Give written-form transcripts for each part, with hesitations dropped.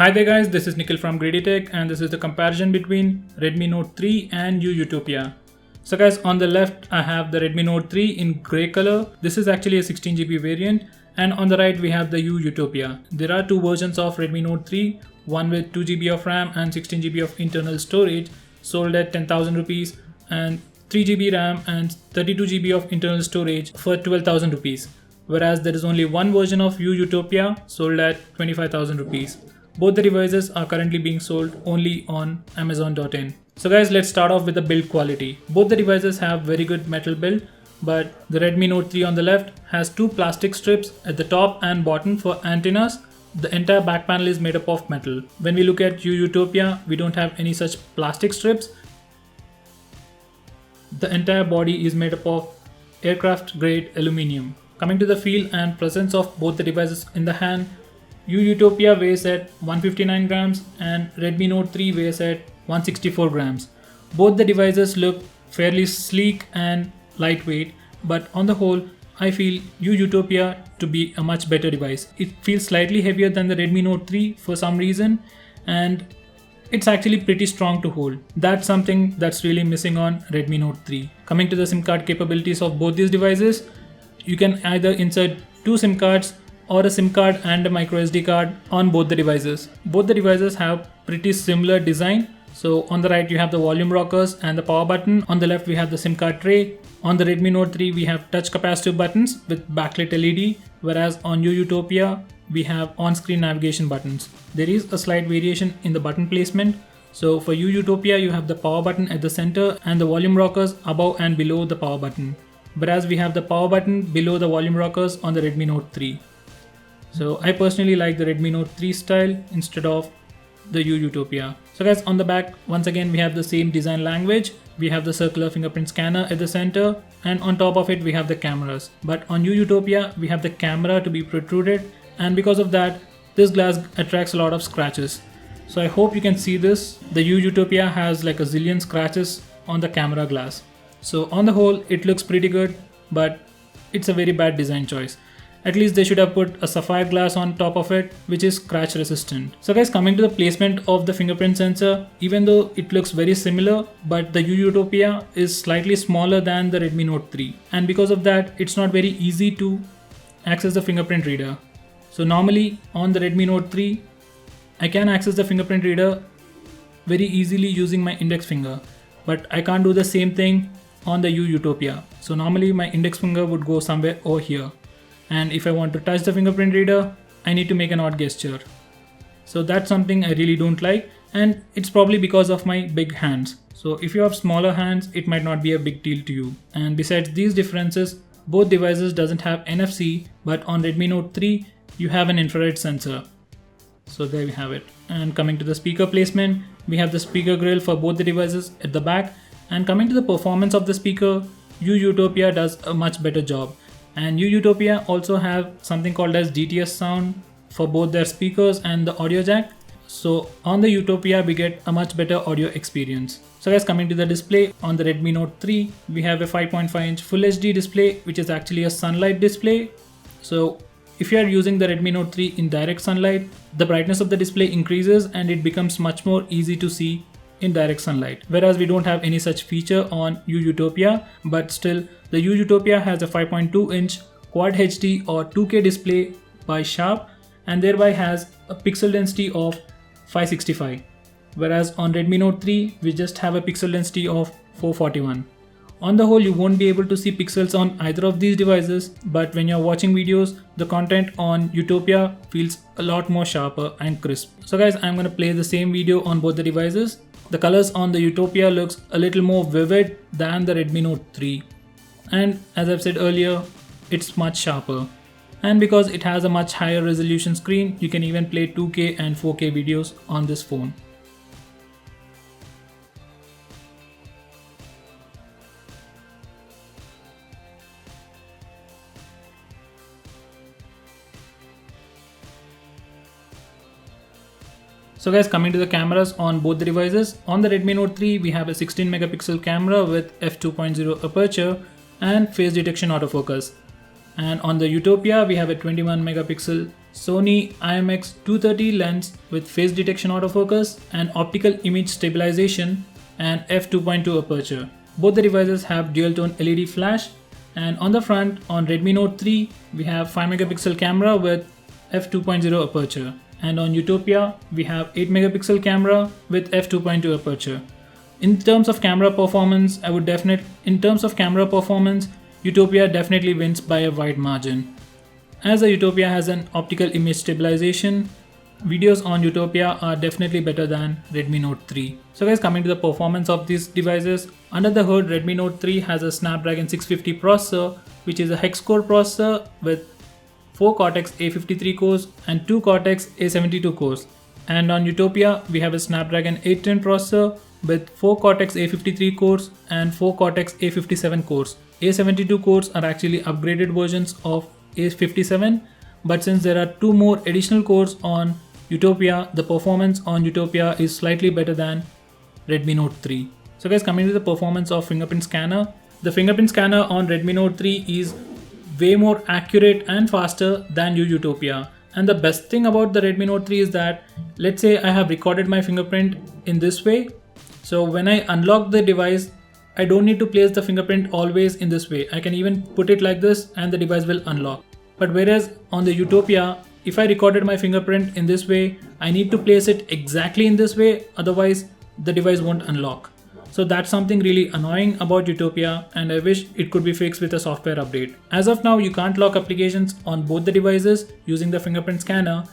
Hi there guys, this is Nikhil from GreedyTech and this is the comparison between Redmi Note 3 and Yutopia. So guys, on the left I have the Redmi Note 3 in grey color. This is actually a 16GB variant, and on the right we have the Yutopia. There are two versions of Redmi Note 3, one with 2GB of RAM and 16GB of internal storage, sold at 10,000 rupees, and 3GB RAM and 32GB of internal storage for 12,000 rupees. Whereas there is only one version of Yutopia sold at 25,000 rupees. Both the devices are currently being sold only on Amazon.in. So guys, let's start off with the build quality. Both the devices have very good metal build, but the Redmi Note 3 on the left has two plastic strips at the top and bottom for antennas. The entire back panel is made up of metal. When we look at Yutopia, we don't have any such plastic strips. The entire body is made up of aircraft grade aluminum. Coming to the feel and presence of both the devices in the hand, Yutopia weighs at 159 grams and Redmi Note 3 weighs at 164 grams. Both the devices look fairly sleek and lightweight, but on the whole, I feel Yutopia to be a much better device. It feels slightly heavier than the Redmi Note 3 for some reason, and it's actually pretty strong to hold. That's something that's really missing on Redmi Note 3. Coming to the SIM card capabilities of both these devices, you can either insert two SIM cards or a SIM card and a micro SD card on both the devices. Both the devices have pretty similar design. So on the right you have the volume rockers and the power button. On the left we have the SIM card tray. On the Redmi Note 3 we have touch capacitive buttons with backlit LED, whereas on Yutopia we have on-screen navigation buttons. There is a slight variation in the button placement. So for Yutopia you have the power button at the center and the volume rockers above and below the power button, whereas we have the power button below the volume rockers on the Redmi Note 3. So I personally like the Redmi Note 3 style instead of the Yutopia. So guys, on the back, once again we have the same design language. We have the circular fingerprint scanner at the center, and on top of it we have the cameras. But on Yutopia we have the camera to be protruded, and because of that this glass attracts a lot of scratches. So I hope you can see this. The Yutopia has like a zillion scratches on the camera glass. So on the whole it looks pretty good, but it's a very bad design choice. At least they should have put a sapphire glass on top of it, which is scratch resistant. So guys, coming to the placement of the fingerprint sensor, even though it looks very similar, but the Yutopia is slightly smaller than the Redmi Note 3. And because of that, it's not very easy to access the fingerprint reader. So normally on the Redmi Note 3, I can access the fingerprint reader very easily using my index finger, but I can't do the same thing on the Yutopia. So normally my index finger would go somewhere over here. And if I want to touch the fingerprint reader, I need to make an odd gesture. So that's something I really don't like, and it's probably because of my big hands. So if you have smaller hands, it might not be a big deal to you. And besides these differences, both devices doesn't have NFC, but on Redmi Note 3, you have an infrared sensor. So there we have it. And coming to the speaker placement, we have the speaker grill for both the devices at the back. And coming to the performance of the speaker, Yutopia does a much better job. And Yutopia also have something called as DTS sound for both their speakers and the audio jack. So on the Yutopia we get a much better audio experience. So guys, coming to the display, on the Redmi Note 3 we have a 5.5-inch Full HD display, which is actually a sunlight display. So if you are using the Redmi Note 3 in direct sunlight, the brightness of the display increases and it becomes much more easy to see in direct sunlight, whereas we don't have any such feature on Yutopia. But still, the Yutopia has a 5.2-inch Quad HD or 2K display by Sharp, and thereby has a pixel density of 565, whereas on Redmi Note 3 we just have a pixel density of 441. On the whole, you won't be able to see pixels on either of these devices, but when you're watching videos, the content on Yutopia feels a lot more sharper and crisp. So guys, I'm gonna play the same video on both the devices. The colors on the Yutopia looks a little more vivid than the Redmi Note 3. And as I've said earlier, it's much sharper. And because it has a much higher resolution screen, you can even play 2K and 4K videos on this phone. So guys, coming to the cameras on both the devices, on the Redmi Note 3 we have a 16 megapixel camera with f2.0 aperture and face detection autofocus. And on the Yutopia we have a 21 megapixel Sony IMX230 lens with face detection autofocus and optical image stabilization and f2.2 aperture. Both the devices have dual tone LED flash, and on the front on Redmi Note 3 we have 5 megapixel camera with f2.0 aperture, and on Yutopia we have 8 megapixel camera with f2.2 aperture. In terms of camera performance, Yutopia definitely wins by a wide margin. As the Yutopia has an optical image stabilization, videos on Yutopia are definitely better than Redmi Note 3. So guys, coming to the performance of these devices, under the hood Redmi Note 3 has a Snapdragon 650 processor, which is a hex-core processor with 4 Cortex A53 cores and 2 Cortex A72 cores. And on Yutopia we have a Snapdragon 810 processor with 4 Cortex A53 cores and 4 Cortex A57 cores. A72 cores are actually upgraded versions of A57, but since there are 2 more additional cores on Yutopia, the performance on Yutopia is slightly better than Redmi Note 3. So guys, coming to the performance of Fingerprint Scanner, the Fingerprint Scanner on Redmi Note 3 is way more accurate and faster than Yutopia. And the best thing about the Redmi Note 3 is that, let's say I have recorded my fingerprint in this way, so when I unlock the device, I don't need to place the fingerprint always in this way. I can even put it like this and the device will unlock. But whereas on the Yutopia, if I recorded my fingerprint in this way, I need to place it exactly in this way, otherwise the device won't unlock. So that's something really annoying about Yutopia, and I wish it could be fixed with a software update. As of now, you can't lock applications on both the devices using the fingerprint scanner,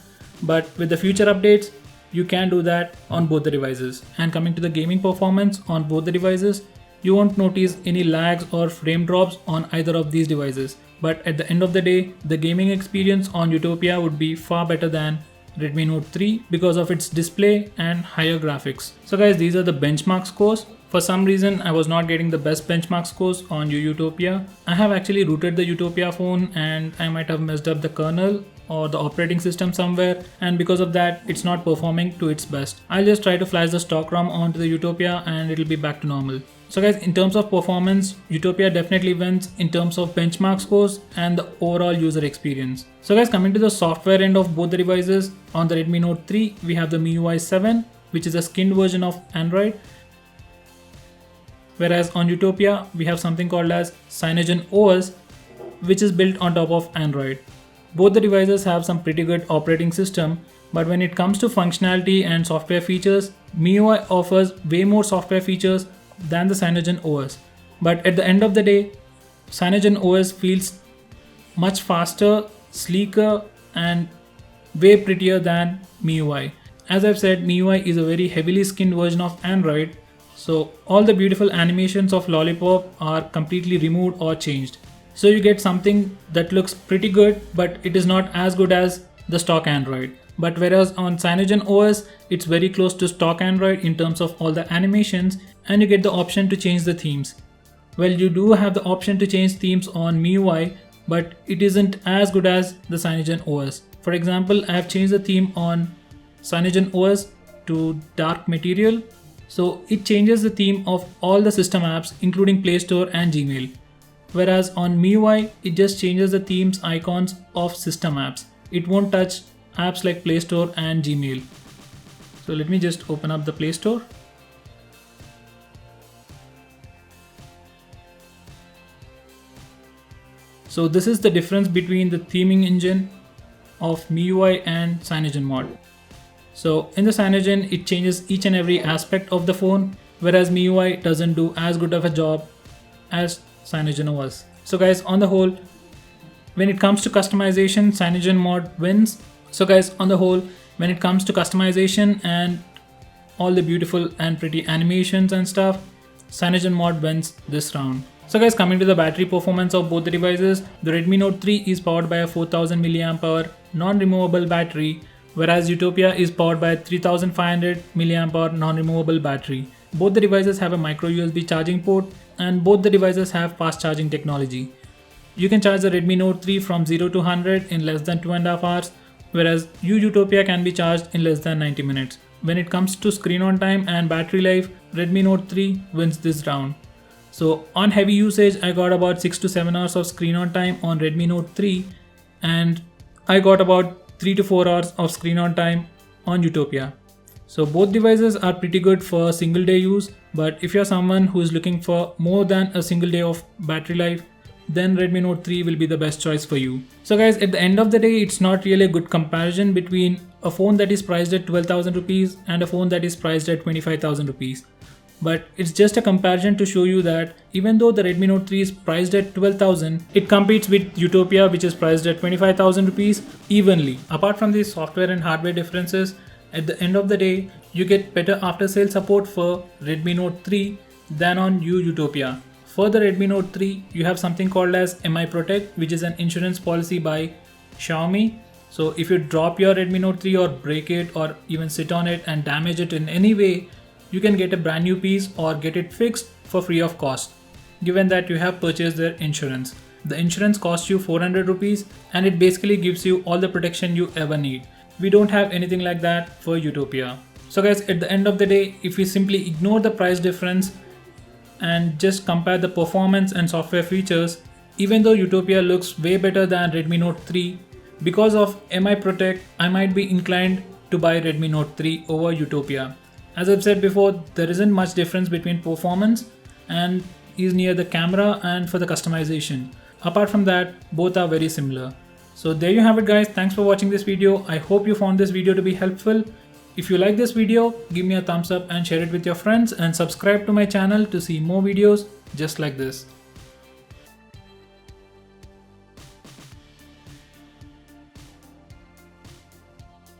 but with the future updates, you can do that on both the devices. And coming to the gaming performance on both the devices, you won't notice any lags or frame drops on either of these devices. But at the end of the day, the gaming experience on Yutopia would be far better than Redmi Note 3 because of its display and higher graphics. So guys, these are the benchmark scores. For some reason, I was not getting the best benchmark scores on Yutopia. I have actually rooted the Yutopia phone and I might have messed up the kernel or the operating system somewhere, and because of that it's not performing to its best. I'll just try to flash the stock ROM onto the Yutopia and it'll be back to normal. So guys, in terms of performance, Yutopia definitely wins in terms of benchmark scores and the overall user experience. So guys, coming to the software end of both the devices, on the Redmi Note 3 we have the MIUI 7, which is a skinned version of Android, whereas on Yutopia we have something called as CyanogenOS, which is built on top of Android. Both the devices have some pretty good operating system, but when it comes to functionality and software features, MIUI offers way more software features than the CyanogenOS. But at the end of the day, CyanogenOS feels much faster, sleeker and way prettier than MIUI. As I've said, MIUI is a very heavily skinned version of Android, so all the beautiful animations of Lollipop are completely removed or changed. So you get something that looks pretty good, but it is not as good as the stock Android. But whereas on CyanogenOS, it's very close to stock Android in terms of all the animations, and you get the option to change the themes. Well, you do have the option to change themes on MIUI, but it isn't as good as the CyanogenOS. For example, I have changed the theme on CyanogenOS to dark material, so it changes the theme of all the system apps including Play Store and Gmail. Whereas on MIUI, it just changes the themes icons of system apps. It won't touch apps like Play Store and Gmail. So let me just open up the Play Store. So this is the difference between the theming engine of MIUI and CyanogenMod. So in the Cyanogen, it changes each and every aspect of the phone, whereas MIUI doesn't do as good of a job as CyanogenOS. So guys, on the whole, when it comes to customization, CyanogenMod wins. So guys, on the whole, when it comes to customization and all the beautiful and pretty animations and stuff, CyanogenMod wins this round. So guys, coming to the battery performance of both the devices, the Redmi Note 3 is powered by a 4000 mAh non-removable battery, whereas Yutopia is powered by a 3500 mAh non-removable battery. Both the devices have a micro USB charging port, and both the devices have fast charging technology. You can charge the Redmi Note 3 from 0 to 100 in less than 2.5 hours, whereas Yutopia can be charged in less than 90 minutes. When it comes to screen on time and battery life, Redmi Note 3 wins this round. So on heavy usage, I got about 6 to 7 hours of screen on time on Redmi Note 3, and I got about 3 to 4 hours of screen on time on Yutopia. So both devices are pretty good for single day use, but if you're someone who is looking for more than a single day of battery life, then Redmi Note 3 will be the best choice for you. So guys, at the end of the day, it's not really a good comparison between a phone that is priced at 12,000 rupees and a phone that is priced at 25,000 rupees. But it's just a comparison to show you that even though the Redmi Note 3 is priced at 12,000, it competes with Yutopia, which is priced at 25,000 rupees evenly. Apart from these software and hardware differences, at the end of the day, you get better after-sale support for Redmi Note 3 than on Yutopia. For the Redmi Note 3, you have something called as MI Protect, which is an insurance policy by Xiaomi. So if you drop your Redmi Note 3 or break it or even sit on it and damage it in any way, you can get a brand new piece or get it fixed for free of cost, given that you have purchased their insurance. The insurance costs you 400 rupees and it basically gives you all the protection you ever need. We don't have anything like that for Yutopia. So guys, at the end of the day, if we simply ignore the price difference and just compare the performance and software features, even though Yutopia looks way better than Redmi Note 3, because of MI Protect, I might be inclined to buy Redmi Note 3 over Yutopia. As I've said before, there isn't much difference between performance and is near the camera and for the customization. Apart from that, both are very similar. So there you have it guys, thanks for watching this video. I hope you found this video to be helpful. If you like this video, give me a thumbs up and share it with your friends and subscribe to my channel to see more videos just like this.